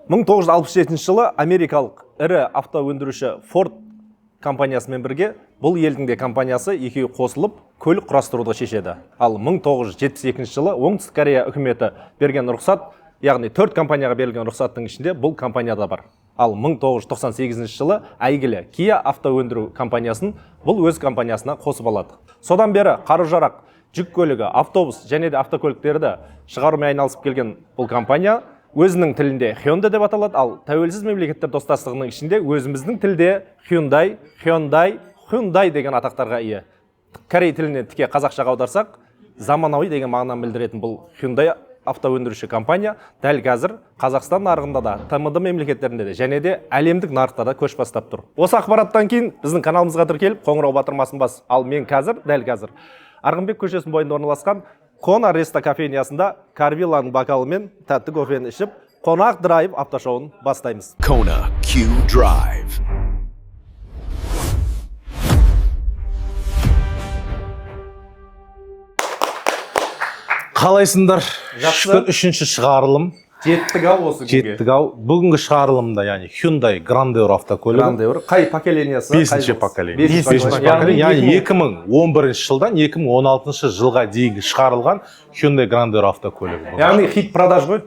1967 жылы америкалық ірі автоөндіруші Ford компаниясымен бірге бұл елдің де компаниясы екеуі қосылып көлік құрастыруды шешеді. Ал 1972 жылы Оңтүстік Корея үкіметі берген рұқсат, яғни 4 компанияға берілген рұқсаттың ішінде бұл компанияда бар. Ал 1998 жылы әйгілі Kia автоөндіру компаниясын бұл өз компаниясына қосып алады. Содан бері қару-жарақ, жүк көлігі, автобус және де автокөліктерді шығарумен айналысып келген бұл компания өзінің тілінде Hyundai деп аталады, ал тәуелсіз мемлекеттер достастығының ішінде өзіміздің тілде Hyundai деген атақтарға ие. Корей тіліне тіке қазақшаға аударсақ, заманауи деген мағынаны білдіретін бұл Hyundai автоөндіруші компания дәл қазір Қазақстан нарығында да, ТМД мемлекеттерінде де және де әлемдік нарықта да көш бастап тұр. Осы ақпараттан кейін біздің каналымызға тіркеліп, қоңырау батырмасын бас. Ал мен дәл қазір Арғынбек көшесінің бойында орналасқан Кона Реста кофейнясында Карвиланың бокалымен тәтті кофені ішіп, Қонақ Драйв автошоуын бастаймыз. Kona Q Drive. Қалайсыңдар? Шүкір, үшінші шығарылым. Жеттік-ау осы күнге. Жеттік-ау. Бүгінгі шығарылымда, яғни Hyundai Grandeur автокөлігі. Grandeur қай поколениясы? 5-ші поколение. 5-ші поколение. Яғни 2011 жылдан 2016 жылға дейінгі шығарылған Hyundai Grandeur автокөлігі. Яғни хит продаж ғой?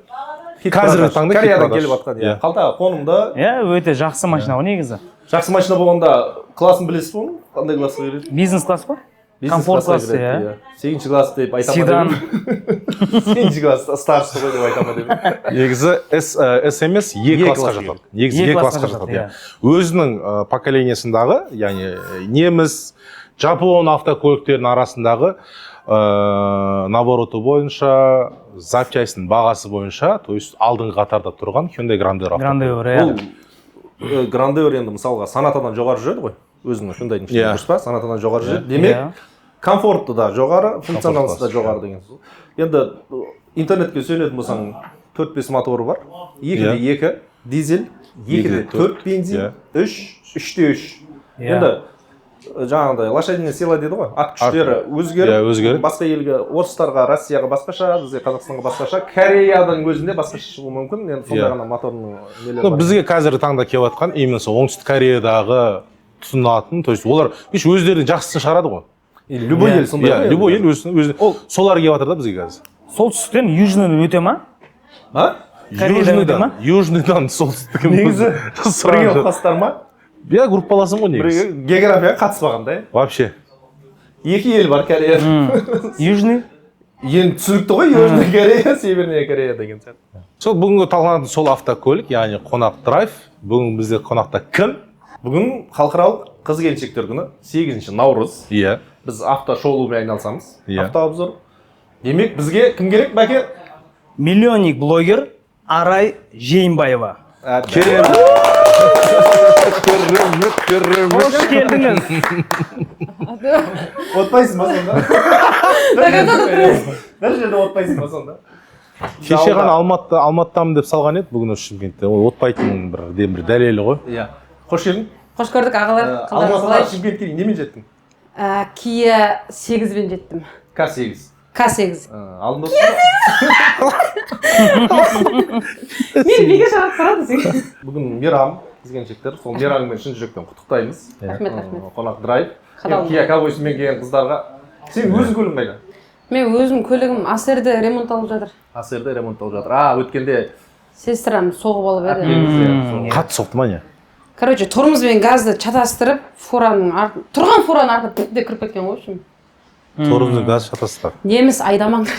Қазіргі таңда хит Кореядан продаж. келіп атқан. Қалта қонымда. Өте жақсы машина ғой негізі. Жақсы машина болғанда классын білесіз бе оның? Қандай классқа кіреді? Бизнес класс қой? Комфорт классы, иә. 8-ші класс деп айтама Седан. 8-ші класс старшысы ғой деп айтама деп. Негізі S емес E классқа жатады. Негізі E классқа жатады. Өзінің поколениясындағы, яғни неміс, жапон автокөліктерінің арасындағы навороты бойынша, запчастьтің бағасы бойынша, то есть алдыңғы қатарда тұрған Hyundai Grandeur автокөлігі. Бұл Grandeur енді мысалға санатадан жоғары жүреді ғой. Өзінің Hyundai'ның ішінде дұрыс па? Санатадан жоғары жүреді. Демек, комфорты да жоғары, функционалысы да жоғары деген сөз. Енді интернетке сөйлетін болсаң 4-5 моторы бар. 2-2 дизель, 2-4 бензин, 3-3. Енді жаңағыдай лошадиная сила дейді ғой. Ат күштері өзгеріп, басқа елге, орыстарға, Россияға басқаша, бізде Қазақстанға басқаша, Кореяның өзінде басқаша шығуы мүмкін. Енді сондай ғана моторының нелері бар. Бізге қазіргі таңда келіп жатқан именно сол Оңтүстік Кореядағы тұтынатын, то есть олар өздерінің жақсысын шығарады ғой. Любой ел сондай. Любой ел өзінің солар келіп жатыр да бізге қазір. Солтүстіктен южныйдан өте ма? Южныйдан солтүстікке. Негізі бірге ұқсастар ма? Я группаласым ғой негізі. Географияға қатыспағанда. Вообще. Екі ел бар Корея. Южный? Енді түсінікті ғой, Южный Корея, Северная Корея деген сияқты. Сол бүгінгі талқыланатын сол автокөлік, яғни Қонақ Драйв. Бүгін бізде қонақта кім? Бүгін халықаралық қыз-келіншектер күні 8 наурыз. Иә. Біз автошоумен айналысамыз. Автообзор. Демек, бізге кім керек, бәке? Миллионник блогер Арай Жейінбаева. Қош келдіңіз. Отпайсың ба сонда? Бір жерде отпайсың ба сонда? Кеше ғана Алматыдамын деп салған еді бүгін Шымкентте. Ол отпайтынның бір дәлелі ғой. Иә. Қош келдің. Қош көрдік ағалар. Алматыдан Шымкентке немен жеттің? Kia 8-бен жеттім. K8. K8. Алдында Мен неге шағып сұрады сен? Бүгін мейрам, қыз-келіншектер. Сол мейраммен шын жүректен құттықтаймыз. Рахмет. Қонақ Драйв. Kia K8-мен келген қыздарға. Сен өзің көлігің қайда? Мен өзім көлігім АСР-де ремонт алып жатыр. АСР-де ремонт алып жатыр. Өткенде сестрам соғып алып еді. Қатты соқты ма не? Короче, тормозбен газды чатастырып, тұрған фураның артына пүтте кіріп кеткен ғой үшін. Тормозбен газ шатастырып. Неміс айдамаңдар.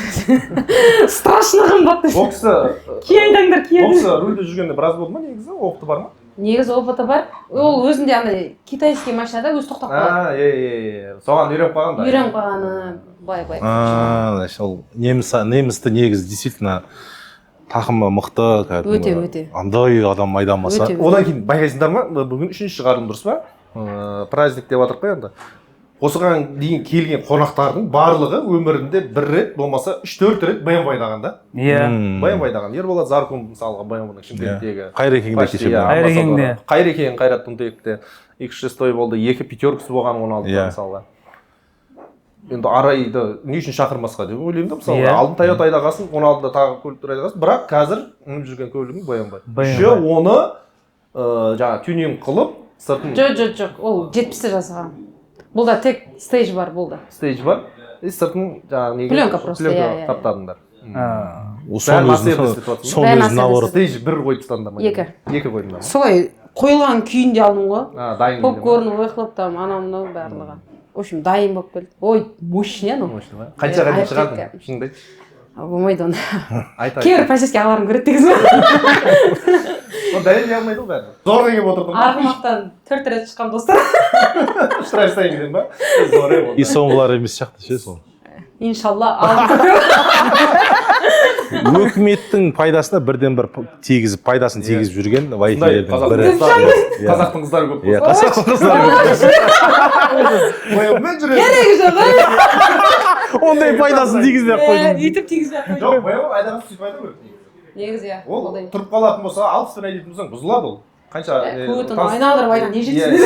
Страшно қымбат. Ол кісі Ки айдаңдар, ки Ол кісі рульде жүргенде біраз болды ма негізі? Опыты бар ма? Негізі опыты бар. Ол өзінде андай китайский машинада өзі тоқтап қалады. Соған үйреніп қалған да. Үйреніп қалғаны бай-бай. Ол немісті негізі действительно тақымы мықты. Өте. Андай адам айдамаса. Одан кейін байқайсыңдар ма? Бүгін 3-ші шығарылым дұрыс па? Праздник деп жатырық қой енді. Осыған дейін келген қонақтардың барлығы өмірінде бір рет, болмаса 3-4 рет BMW айдаған да. Иә. BMW айдаған. Ерболат Заркун мысалға BMW-ның Шымкенттегі. Қайрекеңде кеше. Қайрекеңде. Қайрат Түнтекте. X6 болды, 2 пятеркасы болған 16 мысалға. енді арайды не үшін шақырмасқа деп ойлаймын да. Мысалы, Иә. алдын Toyota айдағасын, оның алдында тағы көліктер айдағасын, бірақ қазір мініп жүрген көлігің боянбайды. Боянбайды. Еще оны жаңа тюнинг қылып, сыртын Жоқ, ол 70-те жасаған. Бұл да тек стейдж бар, бұл да. стейдж бар. И сыртын жаңа неге Пленка просто, иә. таптадыңдар. Соның өзін наоборот. Стейдж бір қойып тастадыңдар ма? Екі. Екі қойдыңдар ма? Солай қойылған күйінде алдым ғой. Дайын. Попкорн, выхлоп там, анау мынау барлығы. В общем, дайын болып келді. Ой, мощный ну. Қаншаға дейін Айтып шығардың? кетті. Шыныңды айтшы. Болмайды оны. Айта. Кейбір полицейский ағаларым көреді дегізбе. Ол дәлелдей алмайды ғой бәрі. Зорға келіп отырдым. Арғымақтан 4 рет шыққан достар. Штрафстан келем ба? Зорға болды. И соңғылар емес сияқты ше сол. Иншалла алдым. Өкіметтің пайдасына бірден бір пайдасын тигізіп жүрген водительдердің бірі. Қазақтың қыздары көп Иә, болса. қазақтың қыздары. Бояумен жүреді. Керегі жоқ. Ондай пайдасын тигізбей ақ қойдым. Үйтіп тигізбей ақ қойдым. Жоқ, бояу айдаған сөйтіп айта береді. Негізі иә. Ол тұрып қалатын болса, 60-тан айдайтын болсаң бұзылады ол. Қанша көтін айналдырып айдан не жетсін.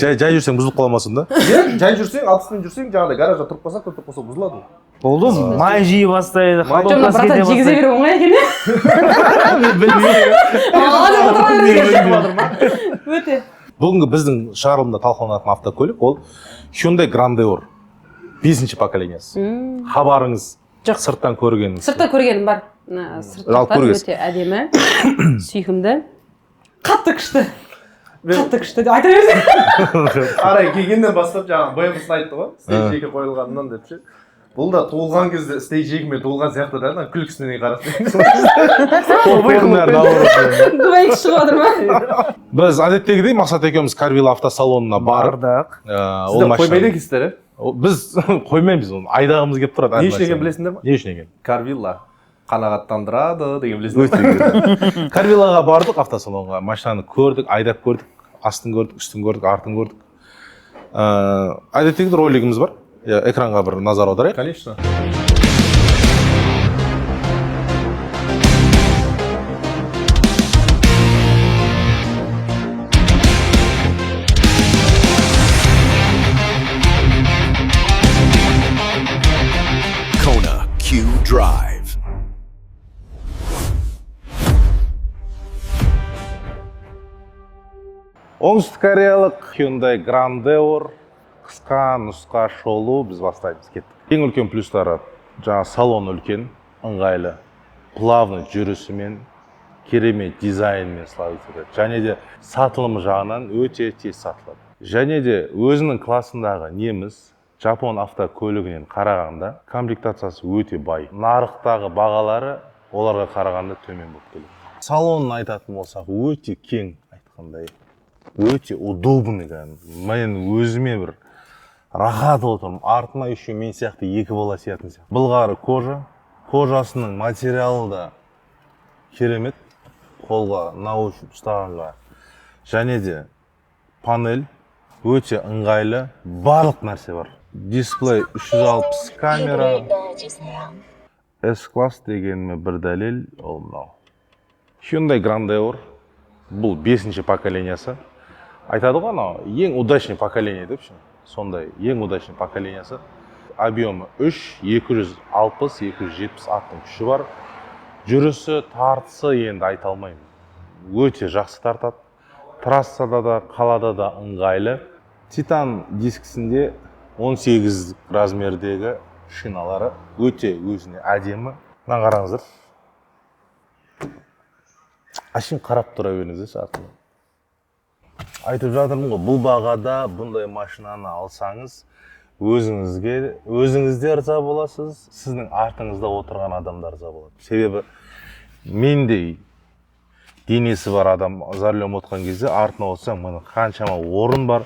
Жай жүрсең бұзылып қаламасын да. Иә, жай жүрсең, 60-тан жүрсең, жаңағыдай гаражда тұрып қалса, тұрып қалса бұзылады ол. Болды, май жиі бастайды, Жомна, ходовкасы братан, кете жегізе бастайды. беру оңай екен иә? Мен білмеймін. Өте. Бүгінгі біздің шығарылымда талқыланатын автокөлік ол Hyundai Grandeur 5-ші поколениясы. Хабарыңыз Жоқ. сырттан көргеніңіз. Сыртта көргенім бар. Жалпы Сырттан көргенсіз. өте әдемі, сүйкімді. Қатты күшті. Қатты күшті деп айта берсең. Арай келгеннен бастап жаңағы боямасын айтты ғой. Стейдж жеке қойылғанынан деп ше. Бұл да туылған кезде стейдж жегімен туылған сияқты да, күлкісіне қарап. Дуайық шығып отыр ма? Біз әдеттегідей Мақсат екеуміз Карвилл автосалонына барып, Бардық. Сіздер қоймайды екенсіздер, біз қоймаймыз оны, айдағымыз келіп тұрады. Не үшін екенін білесіңдер ма? Не үшін екен? Карвилла қанағаттандырады деген білесіңдер. Карвиллаға бардық автосалонға, машинаны көрдік, айдап көрдік, астын көрдік, үстін көрдік, артын көрдік. Әдеттегідей ролигіміз бар. Экранға бір назар аударайық. Конечно. Kona Q Drive. Оңтүстік кореялық Hyundai Grandeur қысқа нұсқа шолу біз бастаймыз, кеттік. Ең үлкен плюстары жаңа салон үлкен, ыңғайлы, плавный жүрісімен, керемет дизайнмен славится. Және де сатылымы жағынан өте тез сатылады. Және де өзінің классындағы неміс Жапон автокөлігінен қарағанда комплектациясы өте бай. Нарықтағы бағалары оларға қарағанда төмен болып келеді. Салонын айтатын болсақ, өте кең, айтқандай. Өте удобный. Мен өзіме бір рахат отырмын. Артыма еще мен сияқты екі бала сиятын сияқты. Былғары кожасының материалы да керемет. Қолға наушник ұстағанға. Және де панель өте ыңғайлы, барлық нәрсе бар. Дисплей 360 камера. S-класс дегеніме бір дәлел ол мынау. Hyundai Grandeur бұл 5-ші поколениясы. Айтады ғой, ең удачный поколение деп ше. Сондай ең удачный поколениясы. Объемы 260-270 аттың күші бар. Жүрісі, тартысы енді айта алмаймын. Өте жақсы тартады. Трассада да, қалада да ыңғайлы. Титан дискісінде 18 размердегі шиналары өте өзіне әдемі. Мына қараңыздар. Ашын қарап тұра беріңіздер артына. Айтып жатырмын ғой, бұл бағада бұндай машинаны алсаңыз, өзіңізде ырза боласыз, сіздің артыңызда отырған адамдар ырза болады. Себебі мендей денесі бар адам за рулем отырған кезде артына отырсаң, міне қаншама орын бар,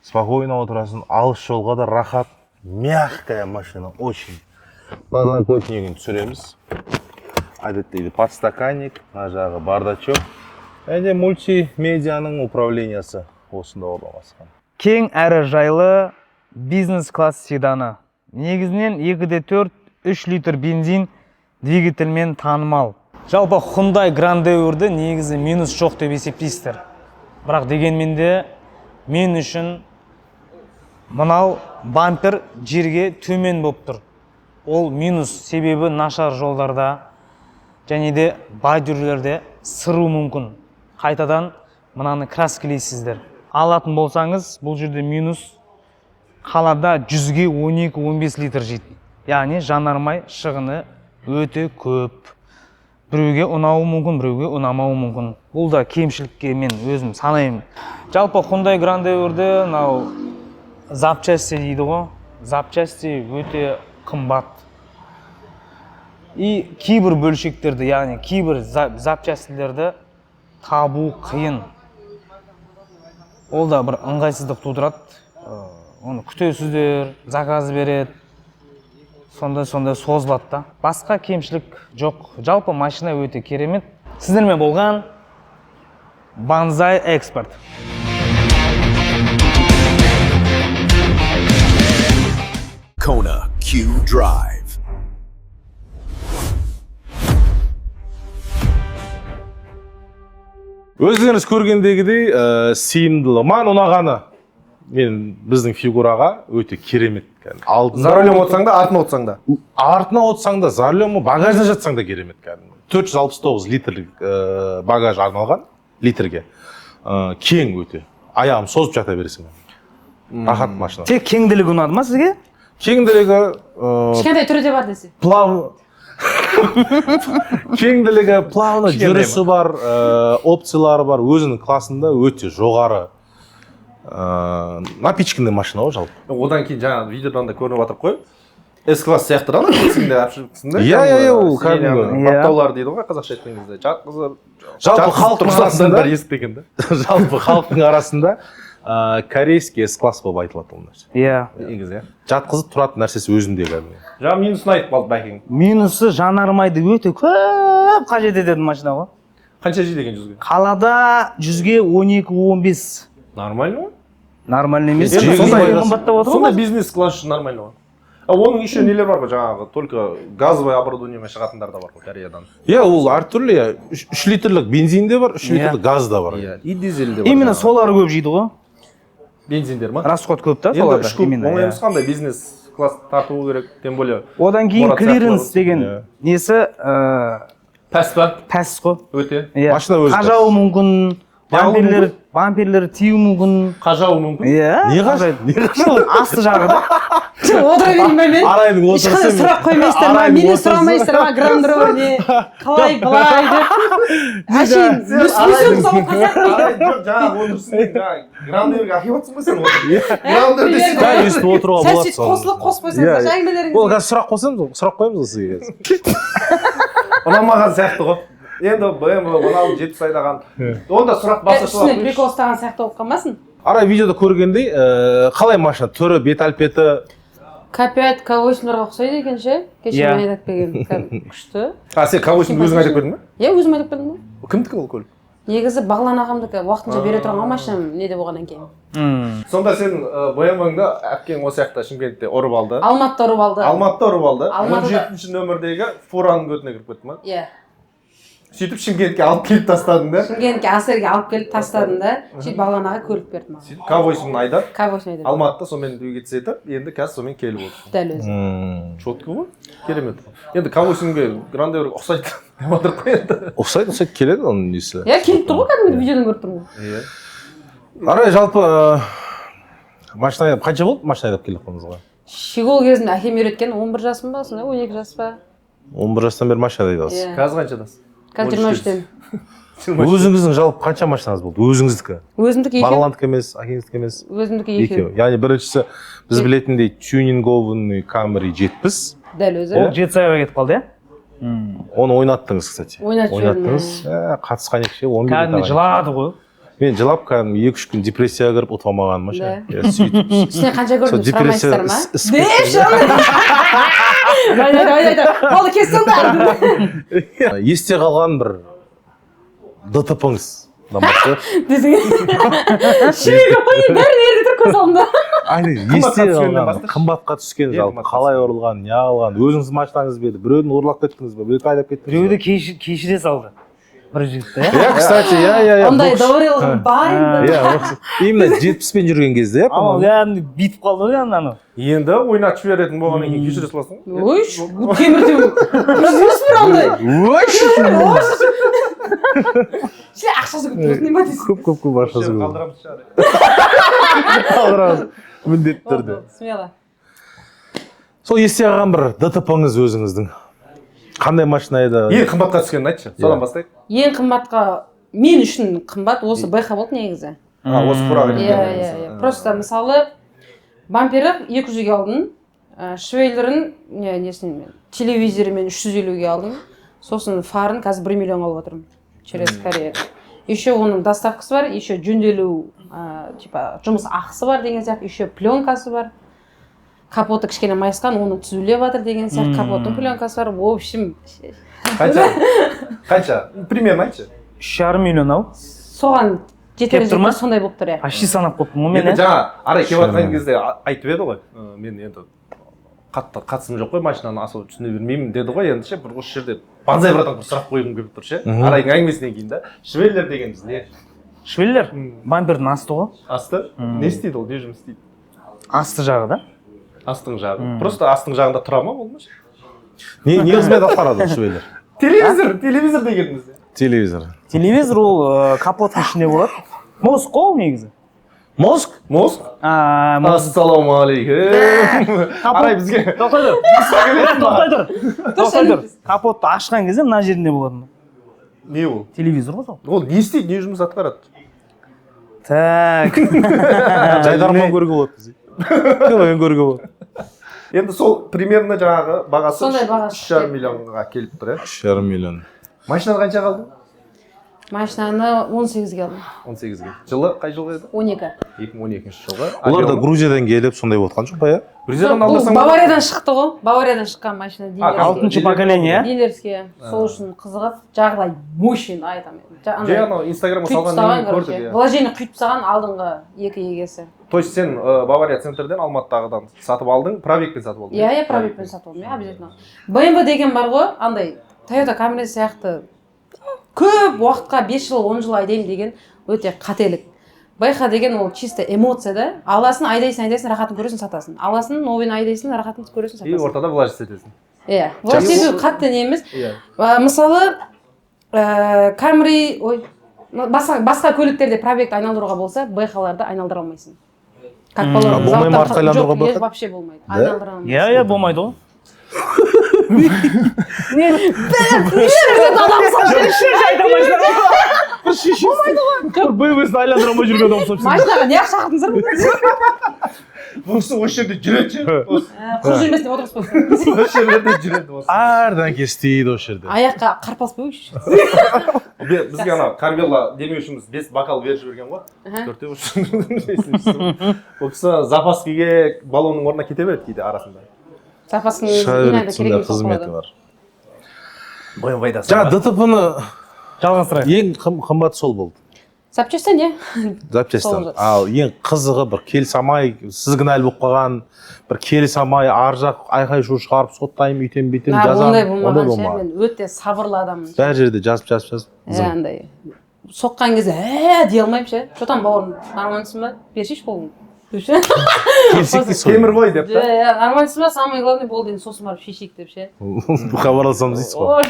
спокойно отырасың, алыс жолға да рахат, мягкая машина, очень. Подлокотнигін түсіреміз. Әдеттегі подстаканник, мына жағы бардачок. Және мультимедианың управлениясы осында орналасқан. Кең әрі жайлы бизнес-класс седаны. Негізінен 2.4 3 литр бензин двигательмен танымал. Жалпы Hyundai Grandeur'ді негізі минус жоқ деп есептейсіздер. Бірақ дегенмен де мен үшін мынау бампер жерге төмен болып тұр. Ол минус, себебі нашар жолдарда және де бордюрлерде сыру мүмкін. Қайтадан мынаны краскілейсіздер. Алатын болсаңыз, бұл жерде минус, қалада 100-ге 12-15 литр жейді. Яғни жанармай шығыны өте көп. Біреуге ұнауы мүмкін, біреуге ұнамауы мүмкін. Бұл да кемшілікке мен өзім санаймын. Жалпы Hyundai Grandeur'де запчасти дейді ғой. Запчасти өте қымбат. И кейбір бөлшектерді, яғни кейбір запчастилерді табу қиын. Ол да бір ыңғайсыздық тудырады. Оны күтесіздер, заказ береді. Сонда созылады да. Басқа кемшілік жоқ. Жалпы машина өте керемет. Сіздермен болған Banzai Expert. Kona Q Drive. Өздеріңіз көргендегідей сыйымдылығы маған ұнағаны біздің фигураға өте керемет. За рулем отырсаң да, артына отырсаң да. Артына отырсаң да, за рулем багажда жатсаң да керемет. 469 литрлік багаж арналған литрге. Кең өте. Аяғым созып жата бересің. Рахат машина. Тек кеңділігі ұнады ма сізге? Кеңділігі Кішкентай түрі де бар десе. Кеңділігі, плавно жүрісі бар, опциялары бар, өзінің классында өте жоғары. Напичканный машина ғой жалпы. Одан кейін жаңа видеодан да көрініп жатыр қой. S-класс сияқты да, сіңде әпшіліктісінде. Иә, ол кәдімгі. Баптаулар дейді ғой, қазақша айтқан кезде. Жалпы халықтың арасында, жалпы халықтың арасында корейский S-класс болып айтылады ол нәрсе. Иә. Негізі. Жатқызып тұратын нәрсесі өзінде кәдімгі. Жаңа минусын айтып қалды бәкең. Минусы жанармайды өте көп қажет етеді машина ғой. Қанша жейді екен 100-ге? Қалада 100-ге 12-15. Нормально ғой? Нормально емес. Сондай бизнес класс үшін нормально ғой. Оның еще нелер бар ғой, жаңағы только газовый оборудованиемен шығатындар да бар ғой Кореядан. Иә, ол әртүрлі, 3 литрлік бензин де бар, 3 литрлік газ да бар. И дизель де бар. Именно солары көп жейді ғой. Бензиндер ма? Расход көп та Енді соларда. ішкі оңай емес қандай бизнес класс тарту керек, тем более. Одан кейін клиренс деген несі пәс па? пәс қой. Өте. Машина өзі Қажауы мүмкін, бамперлер тию мүмкін. Қажауы мүмкін? Иә. Не қажайды? Асты жағы да. Отыра берейін бе мен? Арайдың отырысы. Ешқандай сұрақ қоймайсыздар ма? Мені сұрамайсыздар ма? Грандеур не? Қалай былай деп. Әшейін, мүсін салып қазақ. Жоқ, жаңағы отырысың, Грандеурге ақи отырсың ба сен отыр? Грандеур десең. Дәл өстіп отыруға Сәл болады. сөйтіп қосылып қосып қойсаңыздар әңгімелеріңізді. Ол қазір сұрақ қоямыз ғой сізге. Ұнамаған сияқты ғой. Енді BMW мынау 70 айдаған. Онда сұрақ басшылар. Үстіне прикол ұстаған сияқты болып қалмасын? Арай видеода көргендей, қалай машина? Түрі, бет әлпеті? К5, К8-ларға ұқсайды екен ше? Кеше Иә. мен айтып берген күшті. Сен К8-ді өзің айтып бердің бе? Иә, өзім айтып бердім ғой. Кімдікі ол көлік? Негізі Бағлан ағамдікі уақытынша бере тұрған машинам неде болғаннан кейін. Сонда сен BMW-ңді әпкең осы жақта Шымкентте ұрып алды. Алматыда ұрып алды. Алматыда ұрып алды. Алматыда. 17-ші нөмірдегі фураның көтіне кіріп кетті ма? Иә. Сөйтіп Шымкентке алып келіп тастадың да? Шымкентке Асерге алып келіп тастадым да. Сөйтіп Бағлан аға көлік берді маған. Сөйтіп К8-ін айдап, К8 айдап. Алматыда сонымен двигаться етіп, енді қазір сонымен келіп отырсың. Дәл өзі. Четко ғой? Керемет. Енді К8-ге Грандеурге ұқсайды деп отырып қой енді. Ұқсайды келеді оның несі. Иә, келіп тұр ғой кәдімгі видеодан көріп тұрмын ғой. Иә. Арай жалпы машина айдап қанша болды машина айдап келіп қалдыңызға? Щегол кезінде әкем үйреткен 11 жасым ба, сонда 12 жас па? 11 жастан бері машина айдадыңыз. Иә. Қазір қаншадасың? Қазір 23-тен. Өзіңіздің жалпы қанша машинаңыз болды? Өзіңіздікі? Өзімдікі екеу. Бағландікі емес, әкеңіздікі емес? Өзімдікі екеу. Яғни біріншісі біз білетіндей тюнингованный Camry 70. Дәл өзі. Ол жетісайға кетіп қалды, иә? Оны ойнаттыңыз, кстати. Ойнатып жібердім. Ойнаттыңыз. Қатысқан екше 10 Кәдімгі жылады ғой. Мен жылап кәдімгі 2-3 күн депрессияға кіріп ұтып алмағаным ше. Да. Сөйтіп Үстіне қанша көрдім, депрессия сұрамайсыздар ма? іс- Деп шығамын. Айда. Болды кестіңдер. есте қалған бір ДТП-ңыз дамасы. Шүйегі қой, бәрі тұр көз алдымда. Есте қалған, қымбатқа түскен жалпы, қалай ұрылған, не алған, өзіңіз машинаңыз беді, біреудің ұрлап кеттіңіз бе, біреуді айдап кеттіңіз бе? Біреуді кешіре салды. бір жігітті, иә? иә кстати иә ондай довериялығым бар енді. иә именно 70-пен жүрген кезде иә Ал кәдімгі бүйтіп қалды ғой енді анау. Енді ойнатып жіберетін болғаннан кейін кешіре саласың ғой. Ой, темірдеу. Үзіліс бір ондай. Ше ақшасы көп болсын не дейсің? көп ақшасы көп Қалдырамыз шығар. қалдырамыз міндетті түрде Смело. сол есте қалған бір ДТП-ңыз өзіңіздің қандай машина еді Ең қымбатқа түскенін айтшы. Содан бастайық. Ең қымбатқа мен үшін қымбат осы БХ болды негізі. Осы құрағы. Иә. Просто мысалы бампері 200-ге алдым, швейлерін несін мен телевизоры мен 350-ге алдым. Сосын фарын қазір 1 миллион алып отырмын через Корея. Еще оның доставкасы бар, еще жөнделу типа жұмыс ақысы бар деген сияқты, еще пленкасы бар. Капоты кішкене майысқан, оны түзулеп жатыр деген сияқты, капоттың пленкасы бар. В общем, Қанша? Примерно айтшы. 3,5 миллион ау. соған жетер Келіп тұр ма? сондай болып тұр, иә. Почти санап қойыппын ғой мен, Енді иә? жаңа арай келіп жатқан кезде айтып еді ғой. Мен енді қатты қатысым жоқ қой, машинаны асыл түсіне бермеймін деді ғой. Енді ше бір осы жерде банзай братан бір сұрақ қойғым келіп тұр ше. Арайдың әңгімесінен кейін да. Швеллер дегеніміз не? Швеллер бампердің асты ғой. Асты? Не істейді ол? Не жұмыс істейді? Асты жағы да. Астың жағы. Просто астың жағында тұра ма ол машина? не қызмет атқарады швеллер Телевизор дегеніміз. телевизор Телевизор ол капоттың ішінде болады. Мозг қой ол негізі. мозг Мозг? Мозг. Ассалаумағалейкум. Арай бізге. Тоқтай тұр. Капотты ашқан кезде мына жерінде болады. Не ол? Телевизор ғой сол. Ол не істейді, не жұмыс атқарады? Так. жайдарман көруге болады бізде көңілін көруге болады Енді сол примерно жаңағы бағасы Сондай бағасы. 3,5 миллионға келіп тұр, иә? 3,5 миллион Машинаны қанша қалды? Машинаны 18-ге алдым. 18-ге. Жылы қай жылғы еді? 12. 2012 жылғы. олар да грузиядан келіп сондай болған жоқ па иә Грузиядан Бұл алдырсаң Бавариядан шықты ғой. Бавариядан шыққан машина Алтыншы поколение, иә? дилерский. Сол үшін қызығып, жағдай мощный айтамын. Жай анау Инстаграмға салған салған, көрдік, короче. иә. Вложение құйып тастаған алдыңғы екі егесі. То есть сен Бавария центрден Алматыдағыдан сатып алдың, пробегпен сатып алдың. Иә, пробегпен сатып алдым, иә, обязательно. BMW деген бар ғой, андай Toyota Camry сияқты көп уақытқа 5 жыл, 10 жыл айдаймын деген өте қателік. БХ деген ол чисто эмоция да. Аласын айдайсың, рахатын көресің, сатасың. Аласын, новин айдайсың, рахатын көресің, И сатасың. ортада вложить етесің. Иә, вложить қатты не емес. Иә. Мысалы, Camry, ой, басқа көліктерде пробегті айналдыруға болса, БХ-ларды айналдыра алмайсың. Как положено. болмай ма артқа айналдыруға Жоқ, болады? вообще болмайды. Айналдыра алмайсың. Иә, болмайды ғой. БМВ-сін айландыра алмай жүрген адам собственно. Машинаға не ақша шақырдыңыздар? Бұл кісі осы жерде жүреді ше. Құр жүрмесін деп отырсыз ба? Осы жерлерде жүреді осы. әрдан істейді осы жерде Аяққа қарпалыспай қойшы. Бізге ана Кармелла демеушіміз 5 бокал беріп жіберген ғой. Төртеу үшін. Ол кісі запаскиге баллонның орнына кете береді кейде арасында. Запасын шайыр сондай қызметі бар BMW-да. жаңа ДТП-ны Жалғастырайық. ең қымбат сол болды запчастьтен, иә. запчастьтан ал ең қызығы бір келісе алмай сіз кінәлі болып қалған бір келісе алмай ар жақ айқай шу шығарып соттаймын үйтем бүйтем Ондай жазамын болмаған ше, мен өте сабырлы адаммын. бәр жерде жазып Андай. Соққан кезде, дей алмаймын ше. Шотан бауырым, нормальсың ба? Бершейші қолың. келсек те сол Темір ғой деп та. Нормальсың ба? Самый главный болды, енді сосын барып шешейік деп ше. хабарласамыз дейсіз ғой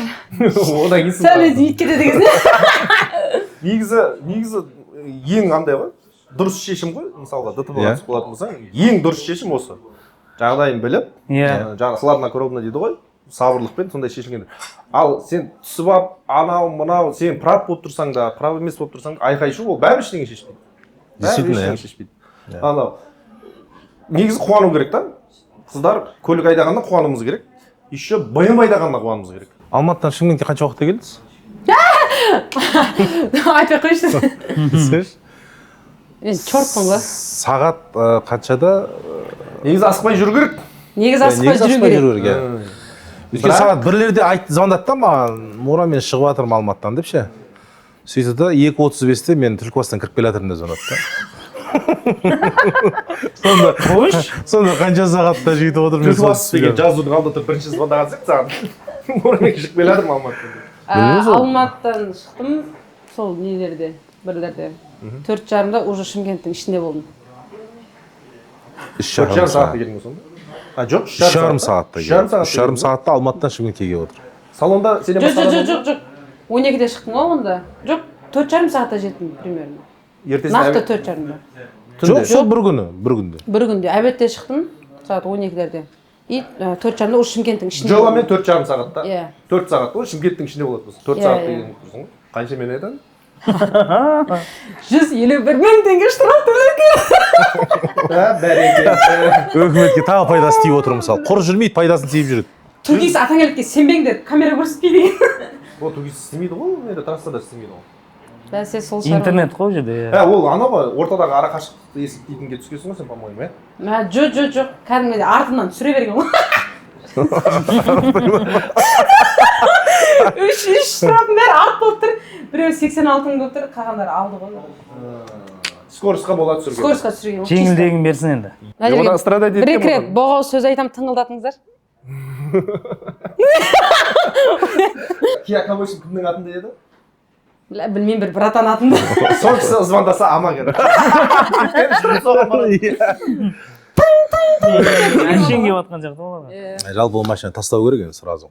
Одан кейін Сәл ит кетеді деген. негізі ең қандай ғой? Дұрыс шешім ғой. Мысалға ДТП-ға Иә. түсіп қалатын болсаң, ең дұрыс шешім осы. Жағдайын біліп, Иә. жаңағы хладнокровно дейді ғой, сабырлықпен сондай шешілген. Ал сен түсіп алып, анау мынау сен прав болып тұрсаң да, прав емес болып тұрсаң да, айқай шу ол бәрібір ештеңе шешпейді. Действительно, Шешпейді. Анау негізі қуану керек та. Қыздар көлік айдағанда қуануымыз керек. Еще BMW айдағанда қуануымыз керек. алматыдан шымкентке қанша уақытта келдіңіз Айтпай қойшы. Мен чортпын ғой. сағат қаншада Негізі асықпай жүру керек. Негізі асықпай жүру керек. керек өйткені сағат бірлерде звондады да маған мура мен шығып жатырмын алматыдан деп ше сөйтті да 2:35-те мен түлкібастан кіріп келе жатырмын деп звондады да сонда қанша сағатта жетіп отырмын Түлкібас деген жазудың алдында тұрып бірінші звондаған сияқты саған. Мұрамен шығып келе жатырмын Алматыдан. Білмейміз ол. Алматыдан шықтым, сол нелерде, бірлерде. 4:30-да уже Шымкенттің ішінде болдым. 4,5 сағатта келдің сонда? Жоқ, 3,5 сағатта. 3,5 сағатта Алматыдан Шымкентке келіп отыр. Салонда сенен бастаған Жоқ. 12-де шықтым ғой онда. Жоқ, 4,5 сағатта жеттім примерно. Нақты 4,5-да. Жоқ, сол бір күнде. Бір күнде обедте шықтым, сағат 12-лерде. И 4:30-да уже Шымкенттің ішінде. жоламен 4,5 сағатта. Иә. 4 сағат ғой, Шымкенттің ішінде болады болса. 4 Иә, сағатта иә. келіп тұрсың ғой. Қанша мен айдан? 151 теңге штраф төлеуге. Бәрекелді. Өкіметке тағы пайдасы тиіп отыр мысалы. Құр жүрмейді, пайдасын тиіп жүреді. Түркис атаңелікке сенбеңдер, камера көрсетпей деген. Ол тугис істемейді ғой, енді трассада істемейді ғой. Бәсе сол шығар. Интернет қой жерде. Ол ана ғой, ортадағы ара қашықтықты есептейтінге түскенсің ғой сен, по-моему, иә? Жоқ. Кәдімгідей артынан түсіре берген ғой. Үш штрафтың бәрі арт болып тұр. Біреу 86 мың болып тұр, қалғандары алды ғой. Скоростьқа болады түсірген. Скоростьқа түсірген ғой. Жеңілдегін берсін енді. Одан страдать еткен Бір-екі рет болған. боғау сөз айтам, тыңылдатыңыздар. Kia Kamoshin кімнің атында еді? Білмеймін, бір братан атында. Сол кісі звондаса ама керек. Әншейін келіп жатқан сияқты оларға. Жалпы ол машина тастау керек енді сразу.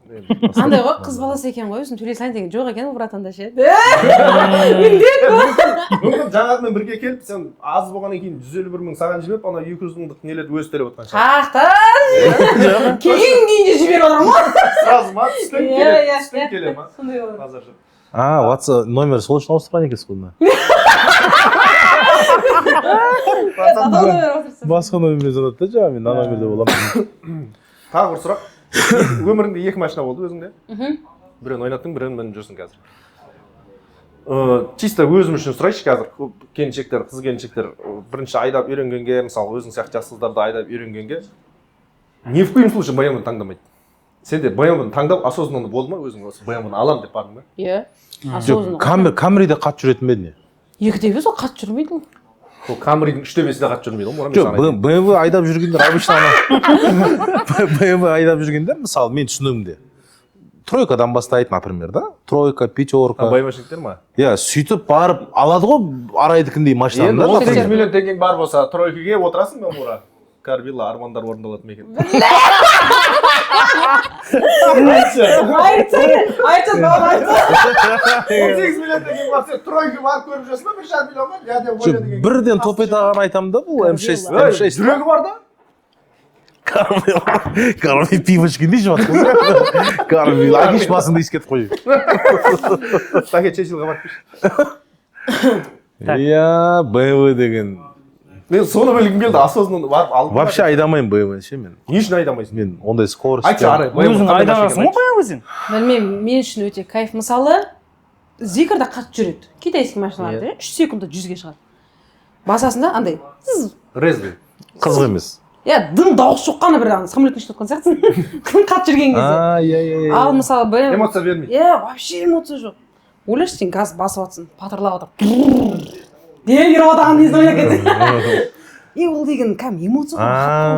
Андай ғой, қыз баласы екен ғой, өзін төлей салайын деген жоқ екен ол братанда ше. Міндет ғой. Мүмкін жаңағымен бірге келіп, сен аз болғаннан кейін 151 мың саған жіберіп, ана 200 мыңдық нелерді өзі төлеп отқан шығар. Қақтан. Кейін жіберіп отырмын ғой. Сразу ма? Түстен келе ма? Сондай болады. Назар жоқ. WhatsApp номер сол үшін ауыстырған екенсіз қолына. Басқа номермен звондады да жаңа, мен ана номерде боламын. Тағы бір сұрақ. Өміріңде 2 машина болды өзіңде? Біреуін ойнаттың, біреуін мініп жүрсің қазір. Чисто өзім үшін сұрайшы қазір. Келіншектер, қыз келіншектер бірінші айдап үйренгенге, мысалы өзің сияқты жас қыздарды айдап үйренгенге ни в коем случае баянды таңдамайды. Сенде баянды таңдап осознанно болды ма, өзің осы баянды аламын деп бардың ба? Иә. Жоқ, Камриде қатты жүретін бе не? 2-де сол қатты жүрмейді ол. Ол Камридің 3-те-5-де қатты жүрмейді ғой. Жоқ, BMW айдап жүргендер обычно BMW айдап жүргендер, мысалы мен түсінігімде тройкадан бастайды, например, да? Тройка, пятерка. Баймашниктер ма? Иә, сөйтіп барып алады ғой арайдікіндей машинаны. Енді 18 миллион теңгең бар болса, тройкаге отырасың ба мұра? Карвилла армандар орындалады ма екен? Айтшы, бала айтшы. 18 миллион теңгең бар, сен тройка барып көріп жүрсің ба? 1,5 миллион ба? Я деп ойна деген. Бірден топетаған айтамын да, бұл М6. Жүрегі бар да? Карвилла пиво ішкендей жатыр. Карвилла әкеш басыңды ескетіп қой. Пакет шешілға барып Иә, BMW деген. мен соны білгім келді, осознанно барып алып. Вообще айдамаймын BMW ше мен. Не үшін айдамайсың? Мен ондай скорость. Айтшы, ары. Өзің айдағансың ғой баяғы сен. Білмеймін, мен үшін өте кайф. Мысалы, зикірді қатты жүреді. Китайский машиналарды 3 секундта 100-ге шығады. Басасында андай. Резбей. Қызық емес. Иә, дым дауыс шоққаны бір самолеттің ішінде отқан сияқтысың. Қатты жүрген кезде. Иә. Ал мысалы BMW. Эмоция бермейді. Иә, вообще эмоция жоқ. Ойлашы сен газ басып жатсың, патырлап отыр. Дел беріп отырған кезін ойлап кетсің. Ол деген кәм эмоция ғой.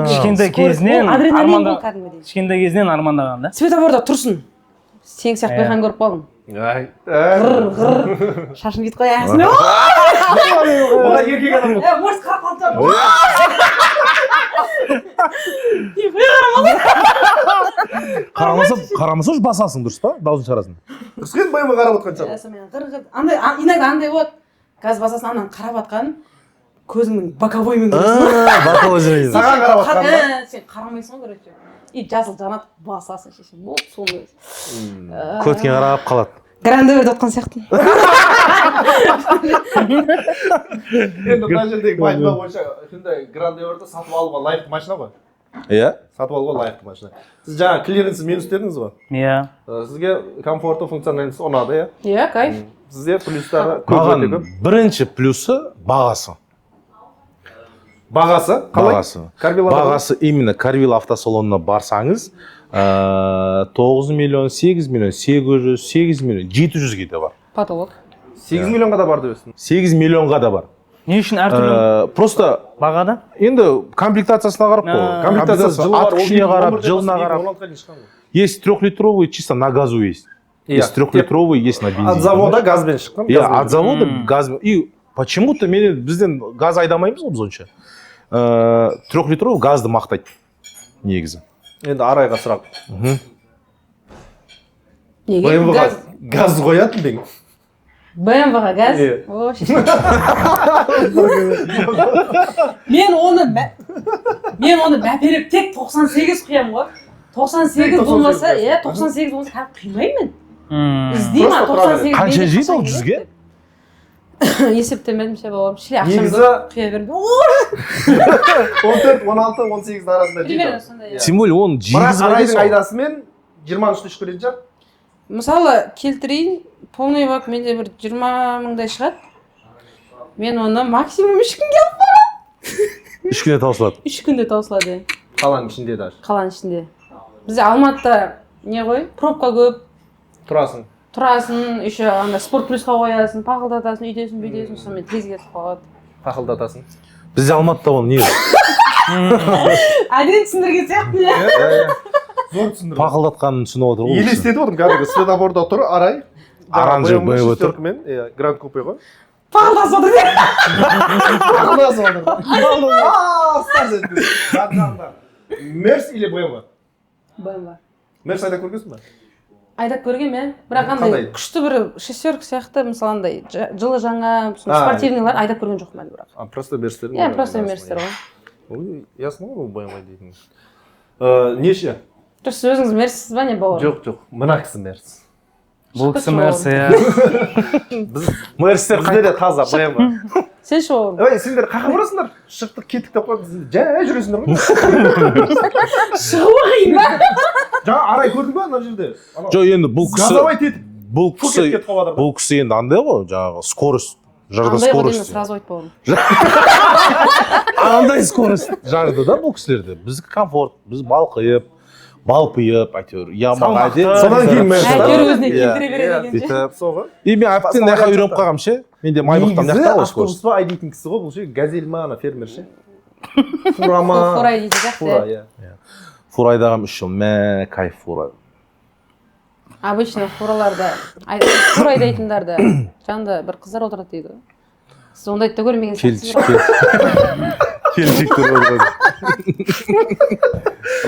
Кішкентай кезінен адреналин ғой кәдімгідей. Кішкентай кезінен армандаған да. Светофорда тұрсын. Сен сияқты байқан көріп қалдым. Шашын кетіп қоясың. Ода еркек адам ғой. Может қарап қалды. Қарамаса уж басасың, дұрыс па? Даусын шығарасың. Дұрыс екен байыма қарап отқан шығар. Андай, иногда андай болады. Газ басасын анан қарап атқан көзіңнің боковоймен көресің. Боковой зрение. Саған қарап отқан ба? Сен қарамайсың ғой, короче. И жасыл жанат басасың шешесің. Болды, соны. Көткен қарап қалады. Грандеверді отқан сияқты. Енді мына жердегі байыма бойынша Hyundai Grandeverді сатып алуға лайықты машина ғой. Иә? Сатып алуға лайықты машина. Сіз жаңа клиренс минус дедіңіз ба? Иә. Сізге комфорты, функциональность ұнады, иә? Иә, кайф. Сізде плюстары көп Маған өте көп. бірінші плюсы бағасы. Бағасы? Қалай? Бағасы. Карвилла Бағасы именно Карвилла автосалонына барсаңыз 9 миллион, 8 миллион, 800, 8 миллион, 700-ге де бар. Потолок. 8 миллионға да бар деп өстің. 8 миллионға да бар. Не үшін әртүрлі Просто бағада? енді комплектациясына қарап қой. Комплектациясы жылы бар, Ат күшіне қарап, жылына қарап. Есть 3-литровый чисто на газу есть. Есть трехлитровый, есть на бензин. От завода газбен шыққан. Иә, от завода газ. И почему-то бізден газ айдамаймыз ғой біз онша. Трехлитровый газды мақтайды негізі. Енді Арайға сұрақ. Неге? BMW-ға газ қоятын дең. BMW-ға газ? Иә. О, шешем. Мен оны мәперіп тек 98 құям ғой. 98 болмаса, 98 болмаса кәдімгі қимаймын. Іздеймін, 98. Қанша жейді ол жүзге? Есептемедім ше бауырым. Шіле ақшам Негізі көп құя берді. 14, 16, 18 арасында Примерно жейді. сондай. Тем более оны Бірақ жегізіп Арайдың айдайсың ғой. айдасымен 20-шы үш көретін шығар. Мысалы, келтірейін, полный бак менде бір 20 мыңдай шығады. Мен оны максимум 3 күнге алып барамын. 3 күнде таусылады. 3 күнде таусылады. Қаланың ішінде даже. Қаланың ішінде. Бізде Алматыда не ғой? Пробка көп. Тұрасың, еще анда спорт плюсқа қоясың, пақылдатасың, үйтесің, бүйтесің, сонымен тез кетіп қалады. Пақылдатасың. Бізде Алматыда оны не? Әден түсіндірген сияқты, иә. Зор түсіндірді. Пақылдатқанын түсініп отыр ғой. Елестетіп отырмын кәдімгі светофорда тұр, Арай. Оранжевый BMW тұр. Гранд купе ғой. Пақылдасып отыр, иә. Пақылдасып отыр. Мерс или BMW? BMW. Мерс айдап көргенсің ба? Айдап көрген мен, бірақ андай күшті бір шестерка сияқты, мысалы андай жылы жаңа спортивныйлар айдап көрген жоқпын әлі бірақ. Просто мерстер. Иә, просто мерстер ғой. Ясно ғой, ол BMW дейтін. Неше? Сіз өзіңіз мерсіз ба не бауыр? Жоқ, мына кісі мерс. Бұл кісі мерс, иә. Мерстер бізде де таза BMW. Сен ше бауырым? Ой, сендер қақа барасыңдар? Шықтық, кеттік деп қойып, жай жүресіңдер ғой. Шығу қиын ба? Жаңа Арай көрдің ба ана жерде? Жоқ, енді бұл Газовать етіп. Бұл кісі енді андай ғой, жаңағы скорость. Жарда Андай ғой скорость. деймін, сразу айт бауырым. Андай скорость жарды да бұл кісілерде. Біздікі комфорт, біз балқиып, балпиып, әйтеуір. Содан кейін мен әйтеуір өзіне келтіре береді екен ше. Соғы. И мен әптен наяқа үйреніп қалғам ше. Менде майбақтан Негізі наяқтау автобуспа айдайтын кісі ғой, бұл ше газель ма, ана фермер ше. Фура ма. Фурай дейді сияқты. Фура, иә. Фурайдағам 3 жыл, мә, кайф фурай. Обычно фураларда, фура айдайтындарда жанында бір қыздар отырады дейді. Сіз ондайды да көрмеген сияқтысыз ғой. Келіншектер отырады.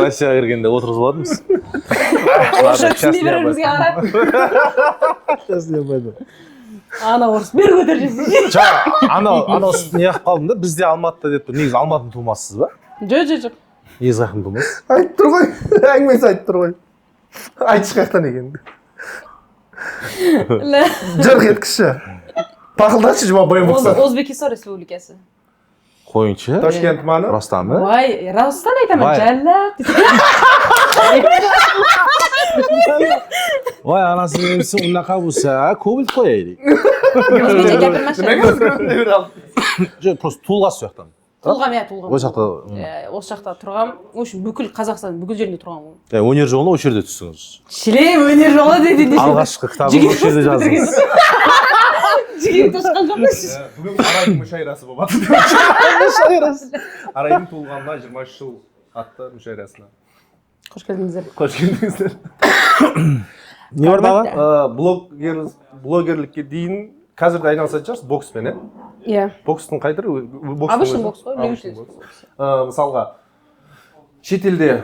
Россияға кіргенде отырғызып аладыңыз. Орысша түсінбей бірімізге қарап. Ана орыс бер көтер жесін. Анау неғып қалдым да, бізде Алматыда деп тұр. Негізі Алматының тумасысыз ба? Жоқ. Езғақын тумасыз. Айтып тұр ғой, әңгімесі айтып тұр ғой. Айтшы қаяқтан екенді. Жырқ еткіші. Пақылдашы жұма байым бұқса. Өзбекистан Республикасы. Қойыншы. Ташкент маны. Растамы. Ой, Растан айтамын, жәллап. Ой, анасы менсің ұннақа бұлса, көбілт қояйды. Өзбекше кәпірмәші. Жоқ, просто тұлға сояқтан. Тұлғам, иә, тұлғам. Осы жақта тұрғам. Бүкіл Қазақстан, бүкіл жерінде тұрғам. өнер жолына осы жерде түстіңіз. Шілем өнер жолы деді. Алғашқы кітабын осы жерде жаздыңыз. Жігер тосқан жоқпыз. Бүгін Арайдың мүшайрасы болады. Арайдың туылғанына 23 жыл атты мүшайрасына. Қош келдіңіздер. Қош келдіңіздер. Не бар дағы? Блогерлікке дейін қазір де айналысатын шығарсыз бокспен, е? Иә. Бокстың қай түрі? Обычный бокс қой, любительский бокс. Мысалға, шетелде